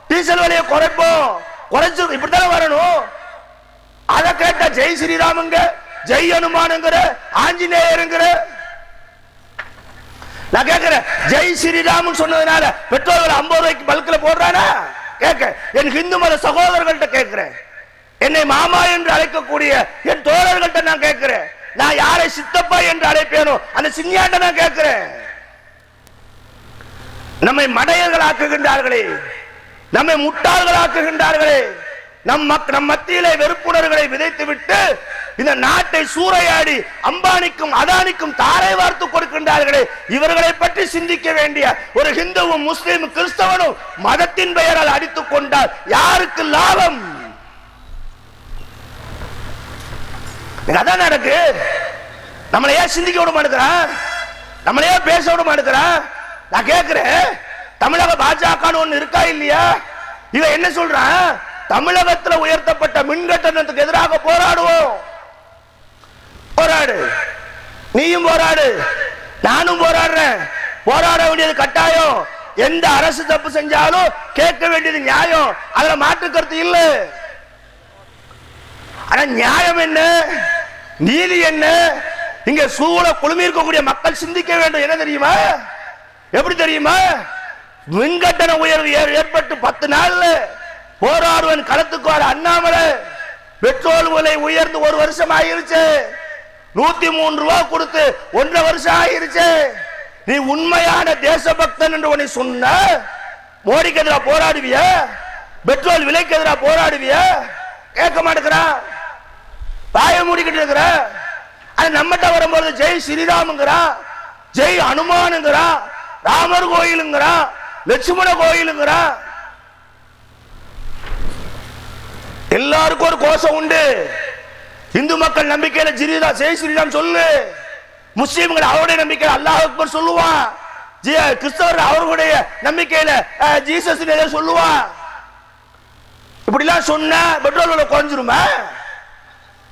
டீசல் விலையை குறைப்போம், குறைச்சு இப்படித்தான் வரணும். அதை கேட்டா ஜெய் ஸ்ரீராமுங்க, ஜெய் ஹனுமானுங்கிற, ஆஞ்சநேயருங்கிற. நான் கேட்கிறேன், ஜெய் ஸ்ரீராம் சொன்னதுனால பெட்ரோல் 50 ரூபாய்க்கு பல்க்ல போடுறானா? கேட்க என் இந்து மத சகோதரர்கள்ட்ட கேட்கிறேன், என்னை மாமா என்று அழைக்கக்கூடிய என் தோழர்கள்ட்ட நான் கேட்கிறேன், நான் யாரை சித்தப்பா என்று அழைப்பேனோ அந்த சின்னியாட்ட நான் கேட்கிறேன். நம்மை மடையர்கள் ஆக்குகின்றார்களே, நம்மை முட்டாள்கள் ஆக்குகின்றார்களே, நம் மத்தியிலே வெறுப்புணர்வுகளை விதைத்து விட்டு இந்த நாட்டை சூறையாடி அம்பானிக்கும் அதானிக்கும் தாரை வார்த்து கொடுக்கின்றார்களே, இவர்களை பற்றி சிந்திக்க வேண்டிய ஒரு ஹிந்துவும் முஸ்லிமும் கிறிஸ்தவனும் மதத்தின் பெயரால் அடித்துக் கொண்டால் யாருக்கு லாபம்? அதான் நடக்கு. நம்மளையே சிந்திக்க விட மாட்டேங்கிறான், நம்மளையே பேச விட மாட்டேங்கிறான். நான் கேட்கிறேன், தமிழக பாஜக ஒண்ணு இருக்கா இல்லையா? இவன் என்ன சொல்றான்? தமிழகத்தில் உயர்த்தப்பட்ட மின் கட்டணத்துக்கு எதிராக போராடுவோம். போராடு, நீயும் போராடு, நானும் போராடுறேன். போராட வேண்டியது கட்டாயம். எந்த அரசு தப்பு செஞ்சாலும் கேட்க வேண்டியது நியாயம், அதுல மாற்று கருத்து இல்லை. ஆனா நியாயம் என்ன, நீதி என்ன? இங்க சூழ குழுமி இருக்கக்கூடிய மக்கள் சிந்திக்க வேண்டும். என்ன தெரியுமா? எப்படி தெரியுமா? மின்கட்டண உயர்வு ஏற்பட்டு 10 நாள்ல போராடுவன் களத்துக்கு வர அண்ணாமலை. பெட்ரோல் விலை உயர்ந்து 1 வருஷம் ஆயிருச்சு, 103 ரூபாய் கொடுத்து 1.5 வருஷம் ஆயிருச்சு. நீ உண்மையான தேசபக்தன் என்று உன்னை சொன்ன மோடிக்கு எதிராக போராடுவிய? பெட்ரோல் விலைக்கு எதிராக போராடுவிய? கேட்க மாட்டேங்கிறான், வாய மூடிக்கிட்டு இருக்கிற. அது நம்மகிட்ட வரும்போது ஜெய் ஸ்ரீராமுங்கிறான், ஜெய் அனுமானுங்கிறான், ராமர் கோயிலுங்கிறான், லட்சுமண கோயிலுங்கிறான். எல்லாருக்கும் ஒரு கோஷம் உண்டு. இந்து மக்கள் நம்பிக்கையில ஜெய் ஸ்ரீராம் சொல்லு, முஸ்லீம்கள் அவருடைய நம்பிக்கையில அல்லாஹ் அக்பர் சொல்லுவான், கிறிஸ்தவர் அவர்களுடைய நம்பிக்கையில ஜீசஸ் சொல்லுவான். இப்படிலாம் சொன்னா பெட்ரோல் விலை குறைஞ்சிருமா?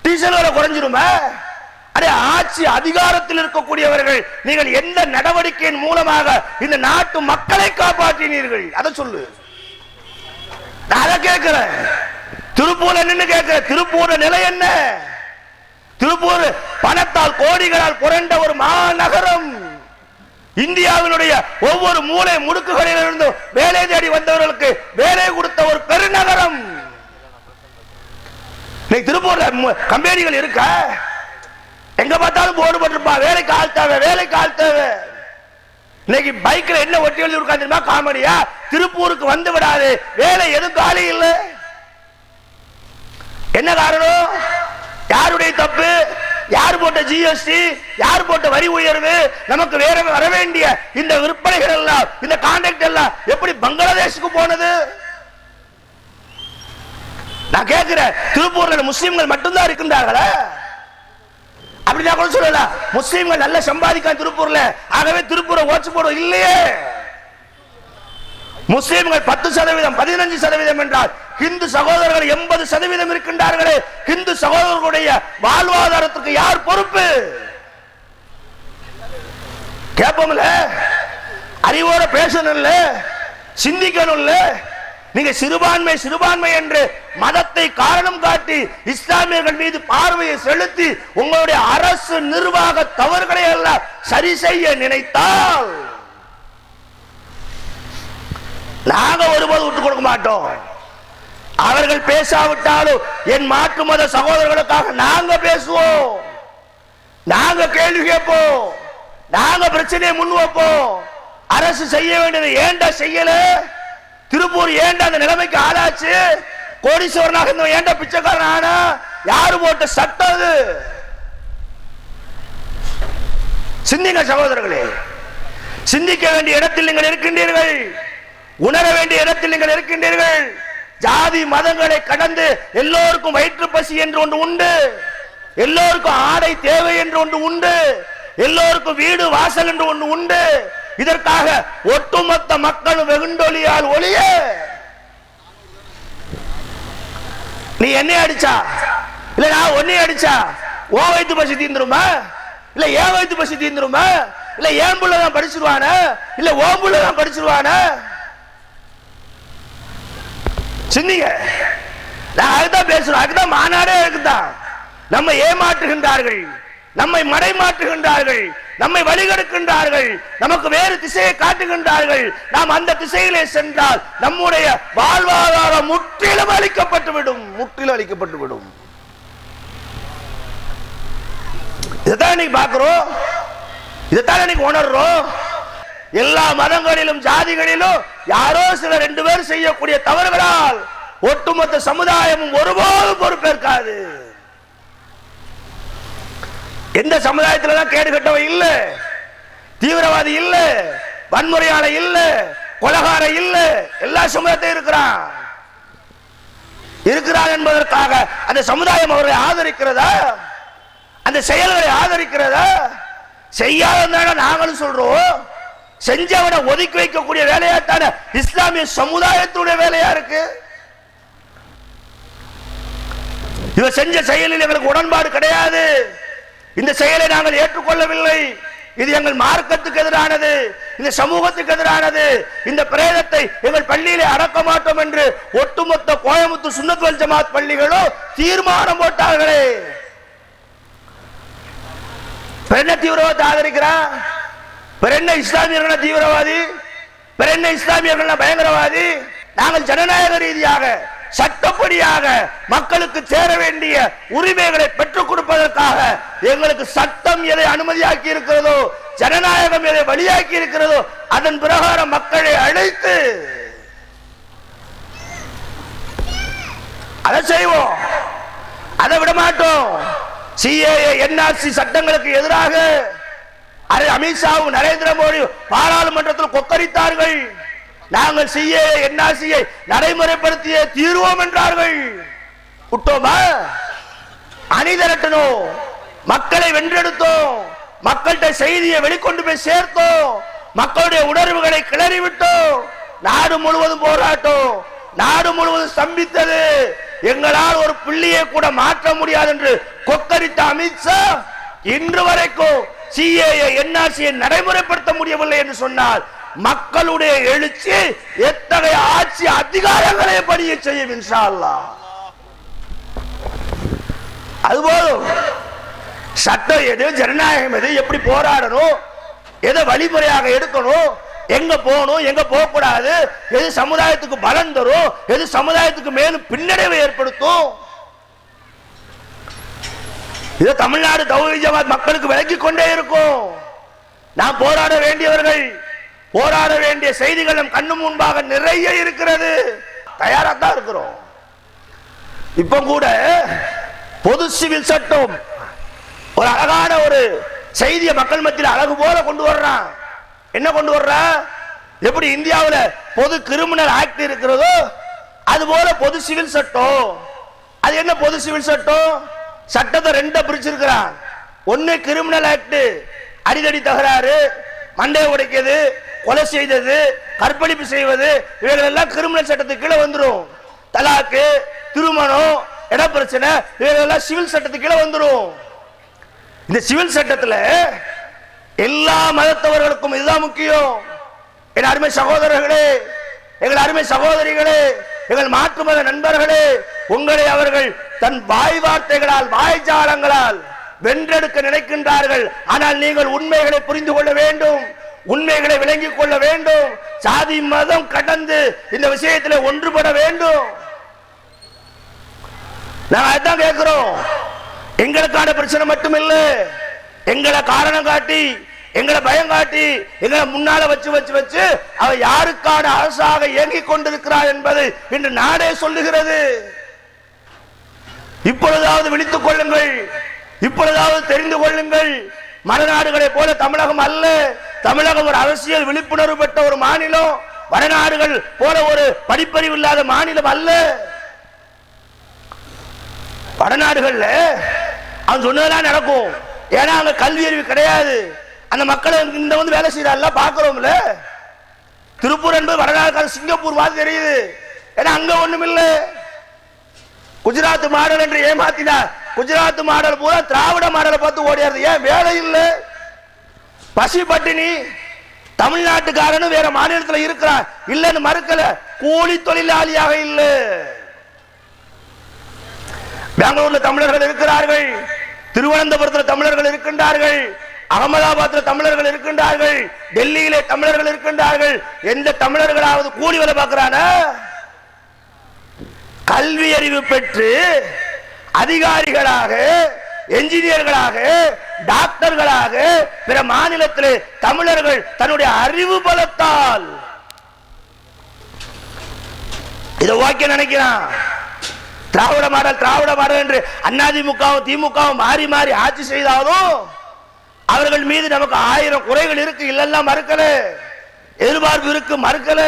டீசல் விலை குறைஞ்சிருமா? அதே ஆட்சி அதிகாரத்தில் இருக்கக்கூடியவர்கள் நீங்கள் எந்த நடவடிக்கையின் மூலமாக இந்த நாட்டு மக்களை காப்பாற்றினீர்கள் அதை சொல்லு. நான் அதை கேட்கிறேன். திருப்பூர் என்ன கேட்கிறேன், திருப்பூர் நிலை என்ன? திருப்பூர் பணத்தால் கோடிகளால் புரண்ட ஒரு மாநகரம். இந்தியாவினுடைய ஒவ்வொரு மூலை முடுக்குகளிலிருந்து வேலை தேடி வந்தவர்களுக்கு வேலை கொடுத்த ஒரு பெருநகரம். திருப்பூர்ல கம்பெனிகள் இருக்க, எங்க பார்த்தாலும் போர்டு போட்டிருப்பா, வேலைக்கு ஆள் தேவை, வேலைக்கு ஆள் தேவை. இன்னைக்கு பைக்ல என்ன ஒட்டி எழுதி உட்கார்ந்துருமா காமெடியா? திருப்பூருக்கு வந்து விடாது, வேலை எதுவும் காலி இல்லை. என்ன காரணம்? யாருடைய தப்பு? யார் போட்ட ஜிஎஸ்டி, யார் போட்ட வரி உயர்வு? நமக்கு வேற வர வேண்டிய இந்த விற்பனைகள் எல்லாம், இந்த கான்ட்ராக்ட் எல்லாம் எப்படி பங்களாதேஷுக்கு போனது? நான் கேட்கிறேன், திருப்பூர்ல முஸ்லிம்கள் மட்டும்தான் இருக்கின்றார்களா? அப்படின்னா கூட சொல்லலாம், முஸ்லிம்கள் நல்ல சம்பாதிக்க திருப்பூர்ல, ஆகவே திருப்பூரை ஓச்சு போட இல்லையே. முஸ்லிம்கள் 10%, 15% என்றால் இந்து சகோதரர்கள் 80% இருக்கின்றார்களே. இந்து சகோதரர்களுடைய வாழ்வாதாரத்துக்கு யார் பொறுப்பு? கேட்போம்ல, அறிவோட பேசணும்ல, சிந்திக்கணும்ல. நீங்க சிறுபான்மை சிறுபான்மை என்று மதத்தை காரணம் காட்டி இஸ்லாமியர்கள் மீது பார்வையை செலுத்தி உங்களுடைய அரசு நிர்வாக தவறுகளை எல்லாம் சரி செய்ய நினைத்தால் நாங்க ஒருபோது விட்டுக் கொடுக்க மாட்டோம். அவர்கள் பேசாவிட்டாலும் என் மாற்று மத சகோதரர்களுக்காக நாங்க பேசுவோம், நாங்க கேள்வி கேட்போம், நாங்க பிரச்சனையை முன் வைப்போம். அரசு செய்ய வேண்டியது ஏண்டா செய்யல? திருப்பூர் ஏண்டா அந்த நிலைமைக்கு ஆளாச்சு? கோடீஸ்வரனாக இருந்த ஏண்டா பிச்சைக்காரன் ஆனா? யாரு போட்ட சட்டம் அது? சிந்திங்க சகோதரர்களே, சிந்திக்க வேண்டிய இடத்தில் நீங்கள் இருக்கின்றீர்கள், உணர வேண்டிய இடத்தில் நீங்கள் இருக்கின்றீர்கள். ஜாதி மதங்களை கடந்து எல்லோருக்கும் வயிற்று பசி என்று ஒன்று உண்டு, எல்லோருக்கும் ஆடை தேவை என்று ஒன்று உண்டு, எல்லோருக்கும் வீடு வாசல் என்று ஒன்று உண்டு. இதற்காக ஒட்டுமொத்த மக்களும் வெகுண்டொலியால் ஒளிய நீ என்னை அடிச்சா இல்ல நான் உன்னை அடிச்சா ஓ வயிற்று பசி தீந்துருமா? இல்ல ஏன் வயிற்று பசி தீந்துருமா? இல்ல ஏன் புள்ளதான் படிச்சிருவான? இல்ல ஓம் புள்ளதான் படிச்சிருவான? சிந்திங்க. நான் அதுதான் பேசுறோம், அதுதான் மாநாடே இருக்குதான். நம்ம ஏமாற்றுகின்றார்கள், நம்மை மடைமாற்றுகின்றார்கள், நம்மை வழிகெடுக்கின்றார்கள், நமக்கு வேறு திசையை காட்டுகின்றார்கள். நாம் அந்த திசையிலே சென்றால் நம்முடைய வாழ்வாதாரம் முற்றிலும் அளிக்கப்பட்டுவிடும், முற்றிலும் அளிக்கப்பட்டுவிடும். இதைத்தான் இன்னைக்கு பார்க்கிறோம், இதைத்தான் இன்னைக்கு உணர்றோம். எல்லா மதங்களிலும் ஜாதிகளிலும் யாரோ சில 2 பேர் செய்யக்கூடிய தவறுகளால் ஒட்டுமொத்த சமுதாயமும் ஒருபோதும் பொறுப்பேற்காது. எந்த சமுதாயத்தில் கேடு கட்டவன் இல்ல, தீவிரவாதி இல்ல, வன்முறையாள இல்ல, கொலகார இல்ல, எல்லா சமுதாயத்தையும் இருக்கிறான் என்பதற்காக அந்த சமுதாயம் அவர்களை ஆதரிக்கிறதா? அந்த செயல்களை ஆதரிக்கிறதா? செய்யாத நாங்களும் சொல்றோம். செஞ்சவனை ஒதுக்கி வைக்கக்கூடிய வேலையாத்தான இஸ்லாமிய சமுதாயத்துடைய வேலையா இருக்கு. இவன் செஞ்ச செயலில் எங்களுக்கு உடன்பாடு கிடையாது, இந்த செயலை நாங்கள் ஏற்றுக்கொள்ளவில்லை, இது எங்கள் மார்க்கத்துக்கு எதிரானது, இந்த சமூகத்துக்கு எதிரானது, இந்த பிரேதத்தை எங்கள் பள்ளியிலே அடக்க மாட்டோம் என்று ஒட்டுமொத்த கோயம்புத்தூர் சுன்னத் வல் ஜமாத் பள்ளிகளும் தீர்மானம் போட்டார்களே. என்ன தீவிரவாதத்தை ஆதரிக்கிறான்? என்ன இஸ்லாமியர்கள் தீவிரவாதி? என்ன இஸ்லாமியர்கள் பயங்கரவாதி? நாங்கள் ஜனநாயக ரீதியாக சட்டப்படியாக மக்களுக்கு சேர வேண்டிய உரிமைகளை பெற்றுக் கொடுப்பதற்காக எங்களுக்கு சட்டம் எதை அனுமதியாக்கி இருக்கிறதோ, ஜனநாயகம் எதை வழியாக்கி இருக்கிறதோ அதன் பிரகாரம் மக்களை அழைத்து செய்வோம், அதை விட மாட்டோம். சிஏஏ என்ஆர்சி சட்டங்களுக்கு எதிராக அமித்ஷாவும் நரேந்திர மோடி பாராளுமன்றத்தில் கொக்கரித்தார்கள். நாங்கள் சிஏஏ என்ஆர்சியை நடைமுறைப்படுத்திய தீர்வோம் என்றார்கள். விட்டோமா? அணி திரட்டணும், மக்களை வென்றெடுத்தோம், மக்கள்கிட்ட செய்தியை வெளிக்கொண்டு போய் சேர்த்தோம், மக்களுடைய உணர்வுகளை கிளறி விட்டோம். நாடு முழுவதும் போராட்டம், நாடு முழுவதும் ஸ்தம்பித்தது. எங்களால் ஒரு புள்ளியை கூட மாற்ற முடியாது என்று கொக்கரித்த அமித்ஷா இன்று வரைக்கும் சிஏஏ என்ஆர்சியை நடைமுறைப்படுத்த முடியவில்லை என்று சொன்னால் மக்களுடைய எழுச்சி எத்தகைய ஆட்சி அதிகாரங்களை பணிய செய்யும் இன்ஷா அல்லாஹ். அதுபோதும் சட்டம் எது, ஜனநாயகம் எது, எப்படி போராடணும், எதை வழிமுறையாக எடுக்கணும், எங்க போகணும், எங்க போக கூடாது, எது சமுதாயத்துக்கு பலன் தரும், எது சமுதாயத்துக்கு மேலும் பின்னடைவை ஏற்படுத்தும், இதை தமிழ்நாடு தௌஹீத் ஜமாத் மக்களுக்கு விளக்கிக் கொண்டே இருக்கும். நாம் போராட வேண்டியவர்கள், போராட வேண்டிய செய்திகள் நம் கண்ணு முன்பாக நிறைய இருக்கிறது. தயாராத்தான் இருக்கிறோம். இப்ப கூட பொது சிவில் சட்டம் ஒரு அழகான ஒரு செய்தியை மக்கள் மத்தியில் அழகு போல கொண்டு வர்றான். என்ன கொண்டு வர்றா? எப்படி இந்தியாவில் பொது கிரிமினல் ஆக்ட் இருக்கிறதோ அது போல பொது சிவில் சட்டம். அது என்ன பொது சிவில் சட்டம்? சட்டத்தை ரெண்டா பிரிச்சிருக்கிறான். ஒன்னு கிரிமினல் ஆக்ட், அடிதடி தகராறு, மண்டை உடைக்கிறது, கொலை செய்தது, கற்பழிப்பு செய்வது, இவைகள் எல்லாம் கிரிமினல் சட்டத்துக்கு கீழே வந்துடும். தலாக்கு, திருமணம், இட பிரச்சனை, இவைகள் எல்லாம் சிவில் சட்டத்துக்கு கீழே வந்துடும். இந்த சிவில் சட்டத்துல எல்லா மதத்தவர்களுக்கும் இதுதான் முக்கியம். என் அருமை சகோதரர்களே, எங்கள் அருமை சகோதரிகளே, எங்கள் மாற்று மத நண்பர்களே, உங்களை அவர்கள் தன் வாய் வார்த்தைகளால், வாய்ஜாலங்களால் வென்றெடுக்க நினைக்கின்றார்கள். ஆனால் நீங்கள் உண்மைகளை புரிந்து கொள்ள வேண்டும், உண்மைகளை விளங்கிக் கொள்ள வேண்டும். சாதி மதம் கடந்து இந்த விஷயத்தில் ஒன்றுபட வேண்டும். நாங்கள் அதான் கேட்கிறோம். எங்களுக்கான பிரச்சனை மட்டுமில்ல, எங்களை காரணம் காட்டி, எங்களை பயம் காட்டி, எங்களை முன்னால வச்சு வச்சு வச்சு அவ யாருக்கான அரசாக இயங்கிக் கொண்டிருக்கிறார் என்பது இன்று நாடே சொல்லுகிறது. இப்பொழுதாவது விழித்துக் கொள்ளுங்கள், இப்பொழுதாவது தெரிந்து கொள்ளுங்கள். மறுநாடுகளை போல தமிழகம் அல்ல. தமிழகம் ஒரு அரசியல் விழிப்புணர்வு பெற்ற ஒரு மாநிலம். வடநாடுகள் போல ஒரு படிப்பறிவு இல்லாத மாநிலம் அல்ல. வடநாடுகள்ல அவன் சொன்னதெல்லாம் நடக்கும். ஏன்னா அங்க கல்வி அறிவு கிடையாது. அந்த மக்களை இந்த வந்து வேலை செய்யறாங்க பாக்குறோம்ல. திருப்பூர் என்பது வடநாடு சிங்கப்பூர் மாதிரி தெரியுது. ஏன்னா அங்க ஒண்ணும் இல்ல. குஜராத் மாடல் என்று ஏமாத்தினா குஜராத் மாடல் பூரா திராவிட மாடலை பார்த்து ஓடியாரு. ஏன்? வேலை இல்லை, பசி பட்டினி. தமிழ்நாட்டுக்காரனும் வேற மாநிலத்தில் இருக்கிறான் இல்லன்னு மறுக்கல, கூலி தொழிலாளியாக இல்ல. பெங்களூர்ல தமிழர்கள் இருக்கிறார்கள், திருவனந்தபுரத்தில் தமிழர்கள் இருக்கின்றார்கள், அகமதாபாத்தில் தமிழர்கள் இருக்கின்றார்கள், டெல்லியிலே தமிழர்கள் இருக்கின்றார்கள். எந்த தமிழர்களாவது கூலி வேலை பார்க்கிறானா? கல்வி அறிவு பெற்று அதிகாரிகளாக, என்ஜினியர்களாக, டாக்டர்களாக பிற மாநிலத்திலே தமிழர்கள் தன்னுடைய அறிவு பலத்தால் இதை ஓகே நினைக்கிறான். திராவிட மாடல் திராவிட மாடல் என்று அதிமுகவும் திமுகவும் மாறி மாறி ஆட்சி செய்தாலும் அவர்கள் மீது நமக்கு 1000 குறைகள் இருக்கு, இல்லெல்லாம் மறுக்கல. எதிர்பார்ப்பு இருக்கு, மறுக்கல.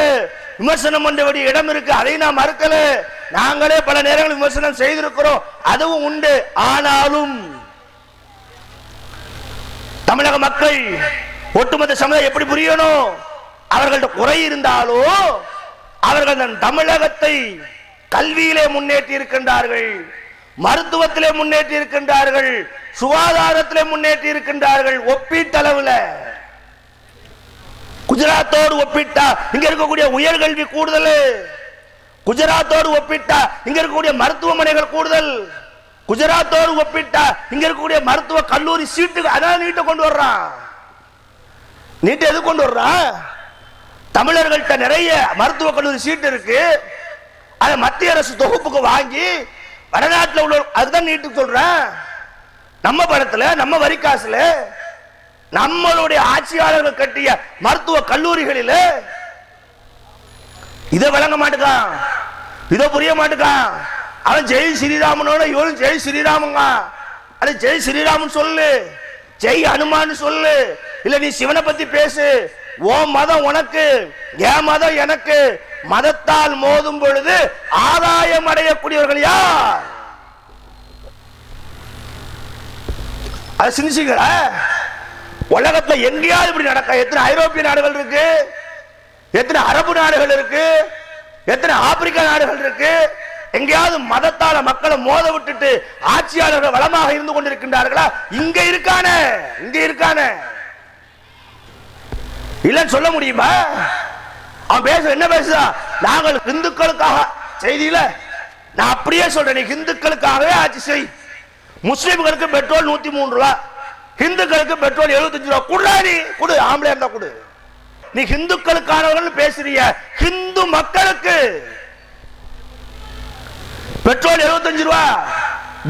விமர்சனம் பண்ண வேண்டிய இடம் இருக்கு, அதை நாம் மறுக்கல. நாங்களே பல நேரங்களில் விமர்சனம் செய்திருக்கிறோம், அதுவும் உண்டு. ஆனாலும் தமிழக மக்கள், ஒட்டுமொத்த சமுதாயம் எப்படி புரியணும்? அவர்கள்ட்ட குறை இருந்தாலும் அவர்கள் தன் தமிழகத்தை கல்வியிலே முன்னேற்றி இருக்கின்றார்கள், மருத்துவத்திலே முன்னேற்றி இருக்கின்றார்கள், சுகாதாரத்திலே முன்னேற்றி இருக்கின்றார்கள். ஒப்பீட்டளவில் குஜராத்தோடு ஒப்பிட்டா இங்க இருக்கக்கூடிய உயர்கல்வி கூடுதல், குஜராத்தோடு ஒப்பிட்டா இங்க இருக்கக்கூடிய மருத்துவமனைகள் கூடுதல், குஜராத்தோடு ஒப்பிட்டா இங்க இருக்கக்கூடிய மருத்துவ கல்லூரி சீட்டுக்கு அதான் நீட்டை கொண்டு வர்றான். நீட்டை எது கொண்டு வர்றான்? தமிழர்கள்ட்ட நிறைய மருத்துவ கல்லூரி சீட்டு இருக்கு, அதை மத்திய அரசு தொகுப்புக்கு வாங்கி வடநாட்டில் உள்ள அதுதான் நீட்டு சொல்றேன். நம்ம பணத்துல, நம்ம வரி காசுல, நம்மளுடைய ஆட்சியாளர்கள் கட்டிய மருத்துவ கல்லூரிகளில் இதை வழங்க மாட்டேங்கான், இதை புரிய மாட்டேங்கான். அவன் ஜெய் ஸ்ரீராமனோட இவனும் ஜெய் ஸ்ரீராமங்க. அது ஜெய் ஸ்ரீராமன் சொல்லு, ஜெய் ஹனுமான் சொல்லு, இல்ல நீ சிவனை பத்தி பேசு. ஓ மதம் உனக்கு, என் மதம் எனக்கு. மதத்தால் மோதும் பொழுது ஆதாயம் அடையக்கூடியவர்கள் யார்? அதை சிந்திச்சுக்கிற. உலகத்துல எங்கேயாவது இப்படி நடக்க? எத்தனை ஐரோப்பிய நாடுகள் இருக்கு, எத்தனை அரபு நாடுகள் இருக்கு, எத்தனை ஆப்பிரிக்கா நாடுகள் இருக்கு? எங்கேயாவது மதத்தால மக்களை மோத விட்டுட்டு ஆட்சியாளர்கள் வளமாக இருந்து கொண்டிருக்கின்றார்களா? இங்க இருக்கானே, இங்க இருக்கானே. இல்லன்னு சொல்ல முடியுமா? அவன் பேச என்ன பேசுதா? நாங்கள் இந்துக்களுக்காக செய்தியில நான் அப்படியே சொல்றேன், நீ இந்துக்களுக்காகவே ஆட்சி செய். முஸ்லிம்களுக்கு பெட்ரோல் 103 ரூபாய், இந்துக்களுக்கு பெட்ரோல் 75 ரூபாய். குடாடி குடு, ஆம்பளை இருந்தா குடு. நீ இந்துக்களுக்கானவர்கள் பேசுறிய, இந்து மக்களுக்கு பெட்ரோல் 75 ரூபாய்,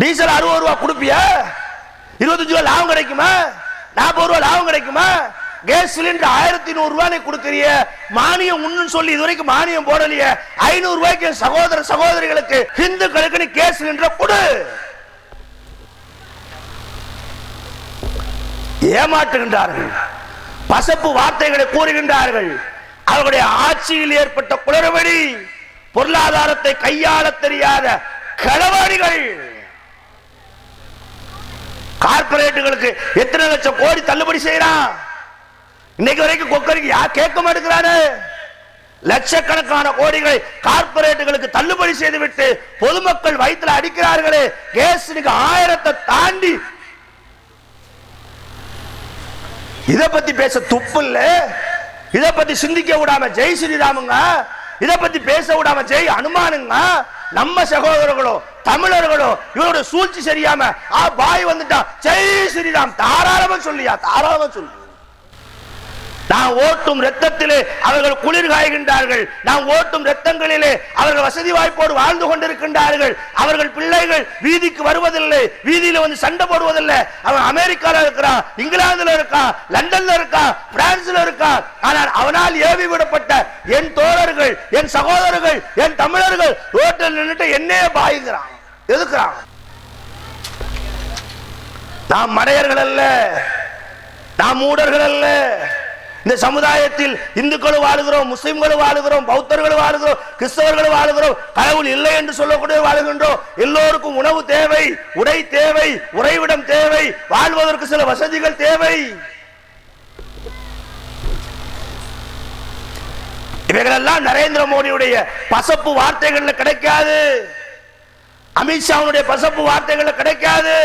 டீசல் 60 ரூபாய் கொடுப்பிய? 25 ரூபாய் லாபம் கிடைக்குமா? 40 ரூபாய் லாபம் கிடைக்குமா? கேஸ் சிலிண்டர் 1100 ரூபாய் கொடுக்கிறிய, மானியம் உன்னு சொல்லி இதுவரைக்கும் மானியம் போடலையே. 500 ரூபாய்க்கு சகோதர சகோதரிகளுக்கு இந்துக்களுக்கு நீ கேஸ் சிலிண்டர் கொடு. ஏமாற்றுகின்றார்கள், பசப்பு வார்த்தைகளை கூறுகின்றார்கள். அவர்களுடைய ஆட்சியில் ஏற்பட்ட குளறுபடி, பொருளாதாரத்தை கையாள தெரியாத களவாணிகள். கார்பரேட்டுகளுக்கு எத்தனை லட்சம் கோடி தள்ளுபடி செய்யறான். இன்னைக்கு வரைக்கும் கொக்கரிக்கு யார் கேட்க மாட்டேங்கிறாரு? லட்சக்கணக்கான கோடிகளை கார்பரேட்டுகளுக்கு தள்ளுபடி செய்துவிட்டு பொதுமக்கள் வயிற்றுல அடிக்கிறார்களே. கேஸ் 1000 தாண்டி இத பத்தி பேச துப்பு இல்ல. இத பத்தி சிந்திக்க விடாம ஜெய் ஸ்ரீராமுங்க, இத பத்தி பேச விடாம ஜெய் ஹனுமானுங்க. நம்ம சகோதரர்களோ தமிழர்களோ இவரோட சூழ்ச்சி சரியாம பாய் வந்துட்டா ஜெய் ஸ்ரீராம் தாராளமா சொல்லியா, தாராளமா சொல்லு. நான் ஓட்டும் ரத்தத்திலே அவர்கள் குளிர் காய்கின்றார்கள். நான் ஓட்டும் ரத்தங்களிலே அவர்கள் வசதி வாய்ப்போடு வாழ்ந்து கொண்டிருக்கின்றார்கள். அவர்கள் பிள்ளைகள் வீதிக்கு வருவதில்லை, வீதியில வந்து சண்டை போடுவதில்லை. அவன் அமெரிக்கால இருக்கான், இங்கிலாந்துல இருக்கான், லண்டன்ல இருக்கான், பிரான்ஸ்ல இருக்கான். ஆனால் அவனால் ஏவி விடப்பட்ட என் தோழர்கள், என் சகோதரர்கள், என் தமிழர்கள் ரோட்டில் நின்றுட்டு என்னையே பாய்கிறான், எதுக்குறான்? நாம் மடையர்கள் அல்ல, நாம் மூடர்கள் அல்ல. இந்த சமுதாயத்தில் இந்துக்களும் வாழுகிறோம், முஸ்லிம்களும் வாழுகிறோம், பௌத்தர்களும் வாழுகிறோம், கிறிஸ்தவர்களும் வாழுகிறோம். கடவுள் இல்லை என்று சொல்லக்கூடிய வாழுகின்றோம். எல்லோருக்கும் உணவு தேவை, உடை தேவை, உறைவிடம் தேவை, வாழ்வதற்கு சில வசதிகள் தேவை. இவைகளெல்லாம் நரேந்திர மோடியுடைய பசப்பு வார்த்தைகள்ல கிடைக்காது, அமித்ஷாவுடைய பசப்பு வார்த்தைகள்ல கிடைக்காது.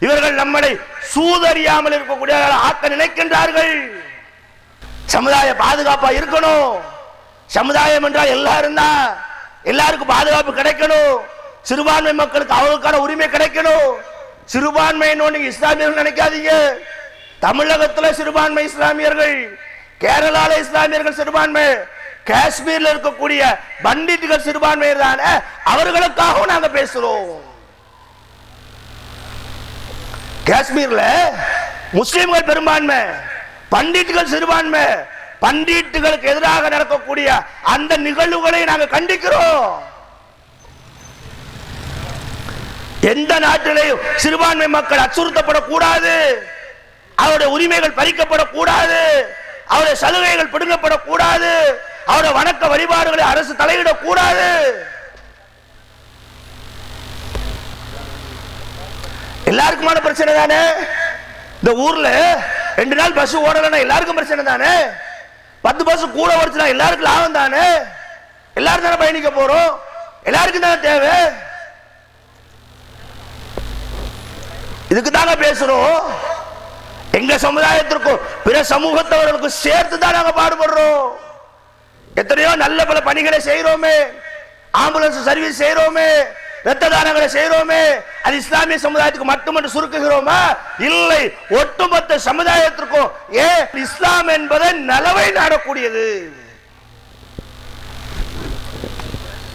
இவர்கள் நம்மளை சூதறியாமல் இருக்கக்கூடிய ஆக்க நினைக்கின்றார்கள். சமுதாய பாதுகாப்பா இருக்கணும். சமுதாயம் என்றால் எல்லாரும் தான், எல்லாருக்கும் பாதுகாப்பு கிடைக்கணும். சிறுபான்மை மக்களுக்கு அவர்களுக்கான உரிமை கிடைக்கணும். சிறுபான்மை இஸ்லாமியர்கள் நினைக்காதீங்க. தமிழகத்துல சிறுபான்மை இஸ்லாமியர்கள், கேரளால இஸ்லாமியர்கள் சிறுபான்மை, காஷ்மீர்ல இருக்கக்கூடிய பண்டிட்டுகள் சிறுபான்மை தானே, அவர்களுக்காகவும் நாங்க பேசுறோம். காஷ்மீர்ல முஸ்லிம்கள் பெரும்பான்மை, பண்டிட்டுகள் சிறுபான்மை. பண்டிட்டுகளுக்கு எதிராக நடக்கக்கூடிய அந்த நிகழ்வுகளை நாங்கள் கண்டிக்கிறோம். எந்த நாட்டிலேயும் சிறுபான்மை மக்கள் அச்சுறுத்தப்படக்கூடாது, அவருடைய உரிமைகள் பறிக்கப்படக்கூடாது, அவருடைய சலுகைகள் பிடுங்கப்படக்கூடாது, அவருடைய வணக்க வழிபாடுகளை அரசு தலையிடக்கூடாது. எல்லாருக்குமான பிரச்சனை தானே. இந்த ஊர்ல 2 நாள் பஸ் ஓடலன்னா எல்லாருக்கும் பிரச்சனை தானே. 10 பஸ் கூட ஓடுச்சுனா எல்லாருக்கும் லாபம் தானே. எல்லாரும் தானே பயணிக்க போறோம், எல்லாருக்கும் தானே தேவை. இதுக்கு தாங்க பேசுறோம். எங்க சமுதாயத்திற்கும் பிற சமூகத்தவர்களுக்கும் சேர்த்து தான் நாங்க பாடுபடுறோம். எத்தனையோ நல்ல பல பணிகளை செய்யறோமே, ஆம்புலன்ஸ் சர்வீஸ் செய்யறோமே, இரத்த தானங்களை செய்யறோமே. அது இஸ்லாமிய சமுதாயத்துக்கு மட்டும் சுருக்குகிறோமா? இல்லை, ஒட்டுமொத்த சமுதாயத்திற்கும். ஏன்? இஸ்லாம் என்பது நலவை நாடக்கூடியது.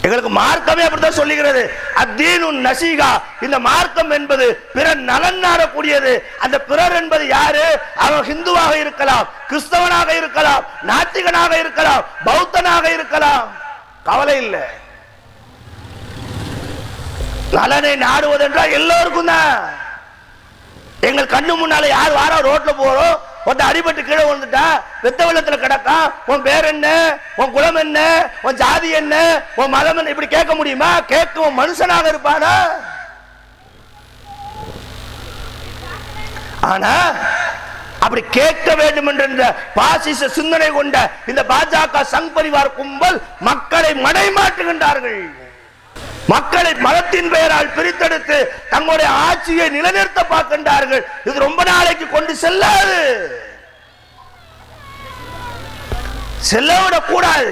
எங்களுக்கு மார்க்கமே அப்படித்தான் சொல்லுகிறது. அத்தீனு நசீகா, இந்த மார்க்கம் என்பது பிற நலன் நாடக்கூடியது. அந்த பிறர் என்பது யாரு? அவன் ஹிந்துவாக இருக்கலாம், கிறிஸ்தவனாக இருக்கலாம், நாத்திகனாக இருக்கலாம், பௌத்தனாக இருக்கலாம், கவலை இல்லை. நலனை நாடுவதென்றால் எல்லோருக்கும் தான். எங்கள் கண்ணு முன்னால யார் வாரா ரோட்ல போறோம், ஒருத்த அடிபட்டு கீழே வந்துட்டா வெத்த வெள்ளத்துல கிடக்கா, உன் பேர் என்ன, உன் குலம் என்ன, உன் ஜாதி என்ன, உன் மதம் என்ன, இப்படி கேட்க முடியுமா? கேட்கும் மனுஷனாக இருப்பானா? ஆனா அப்படி கேட்க வேண்டும் என்ற பாசிச சிந்தனை கொண்ட இந்த பாஜக சங் பரிவார் கும்பல் மக்களை மடைமாற்றுகின்றார்கள். மக்களை மதத்தின் பெயரால் பிரித்தெடுத்து தங்களுடைய ஆட்சியை நிலைநிறுத்த பார்க்கின்றார்கள். இது ரொம்ப நாளைக்கு கொண்டு செல்லாது, செல்லவிடக் கூடாது.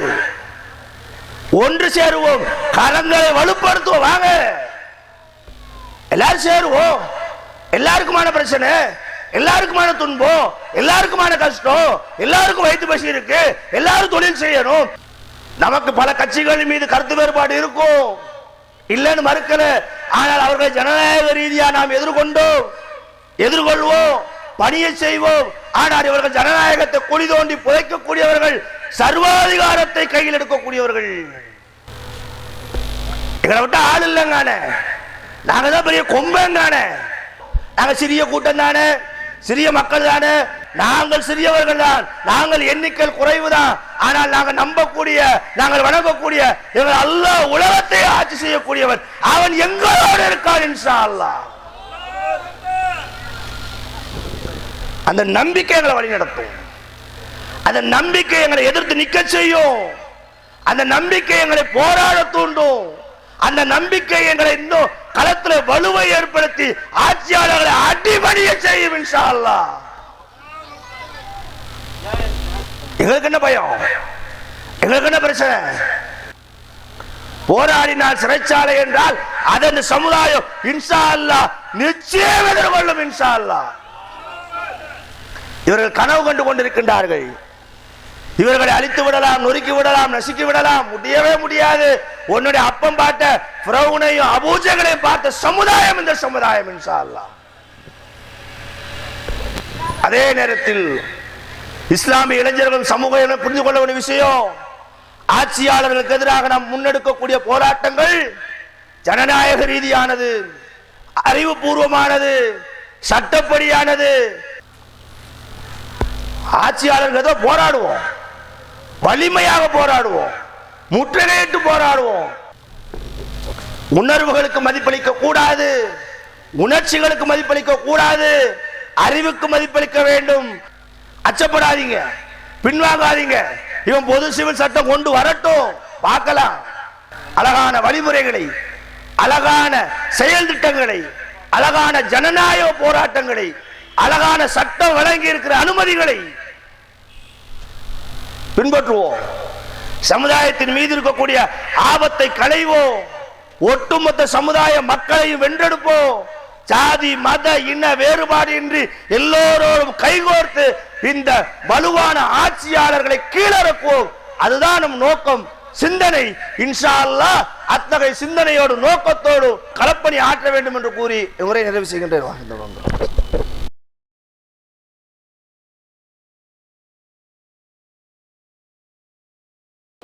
ஒன்று சேருவோம், கரங்களை வலுப்படுத்துவோம். வாங்க எல்லாரும் சேருவோம். எல்லாருக்குமான பிரச்சனை, எல்லாருக்குமான துன்பம், எல்லாருக்குமான கஷ்டம், எல்லாருக்கும் வயிற்று பசி இருக்கு, எல்லாரும் தொழில் செய்யணும். நமக்கு பல கட்சிகள் மீது கருத்து வேறுபாடு இருக்கும், இல்லைன்னு மறுக்கல. ஆனால் அவர்களை ஜனநாயக ரீதியா நாம் எதிர்கொள்வோம், பணியை செய்வோம். ஆனால் இவர்கள் ஜனநாயகத்தை குழி தோண்டி புதைக்கக்கூடியவர்கள், சர்வாதிகாரத்தை கையில் எடுக்கக்கூடியவர்கள். எங்களை விட்டு ஆள் இல்லைங்கான, நாங்க தான் பெரிய கொம்பங்கான. நாங்க சிறிய கூட்டம் தானே, சிறிய மக்கள் தானே, நாங்கள் சிறியவர்கள் தான், நாங்கள் எண்ணிக்கை குறைவுதான். ஆனால் நாங்கள் நம்பக்கூடிய, நாங்கள் வணங்கக்கூடிய எங்கள் அல்லாஹ் உலகத்தை ஆட்சி செய்யக்கூடியவன், அவன் எங்களோடு இருக்கான் இன்ஷா அல்லாஹ். அந்த நம்பிக்கை எங்களை வழி நடத்தும், அந்த நம்பிக்கை எங்களை எதிர்த்து நிக்க செய்யும், அந்த நம்பிக்கை எங்களை போராட தூண்டும், அந்த நம்பிக்கை எங்களை இன்னும் களத்தில் வலுவை ஏற்படுத்தி ஆட்சியாளர்களை அடிபணிய செய்யும் இன்ஷா அல்லாஹ். எங்களுக்கு என்ன பயம், எங்களுக்கு என்ன பிரச்சனை? போராடினால் சிறைச்சாலை என்றால் அதன் சமுதாயம் இன்ஷா அல்லாஹ் நிச்சயம் எதிர்கொள்ளும் இன்ஷா அல்லாஹ். இவர்கள் கனவு கண்டு கொண்டிருக்கின்றார்கள், இவர்களை அழித்து விடலாம், நொறுக்கி விடலாம், நசுக்கி விடலாம். முடியவே முடியாது. உன்னுடைய அப்பம் பார்த்த ஃபிரௌனையும் அபூஜகளையும் பார்த்த சமுதாயம் இந்த சமுதாயம் இன்ஷா அல்லாஹ். அதே நேரத்தில் இஸ்லாமிய இளைஞர்கள் சமூகம் புரிந்து கொள்ள வேண்டிய விஷயம், ஆட்சியாளர்களுக்கு எதிராக நாம் முன்னெடுக்கக்கூடிய போராட்டங்கள் ஜனநாயக ரீதியானது, அறிவுபூர்வமானது, சட்டப்படியானது. ஆட்சியாளர்கள் ஏதோ போராடுவோம், வலிமையாக போராடுவோம், முற்றுகையிட்டு போராடுவோம். உணர்வுகளுக்கு மதிப்பளிக்க கூடாது, உணர்ச்சிகளுக்கு மதிப்பளிக்க கூடாது, அறிவுக்கு மதிப்பளிக்க வேண்டும். அச்சப்படாதீங்க, பின்வாங்காதீங்க. இவன் பொது சிவில் சட்டம் கொண்டு வரட்டும், பார்க்கலாம். அழகான வழிமுறைகளை, அழகான செயல் திட்டங்களை, அழகான ஜனநாயக போராட்டங்களை, அழகான சட்டம் வழங்கி இருக்கிற அனுமதிகளை பின்பற்றுவோம். சமுதாயத்தின் மீது இருக்கக்கூடிய ஆபத்தை களைவோம். ஒட்டுமொத்த சமுதாய மக்களையும் வென்றெடுப்போம். ஜாதி மத இன வேறுபாடு இன்றி எல்லோரோடும் கைகோர்த்து இந்த வலுவான ஆட்சியாளர்களை கீழறக்குவோம். அதுதான் நம் நோக்கம், சிந்தனை. இன்ஷா அல்லாஹ் அத்தகைய சிந்தனையோடு நோக்கத்தோடு களப்பணி ஆற்ற வேண்டும் என்று கூறி உரை நிறைவு செய்கின்றேன்.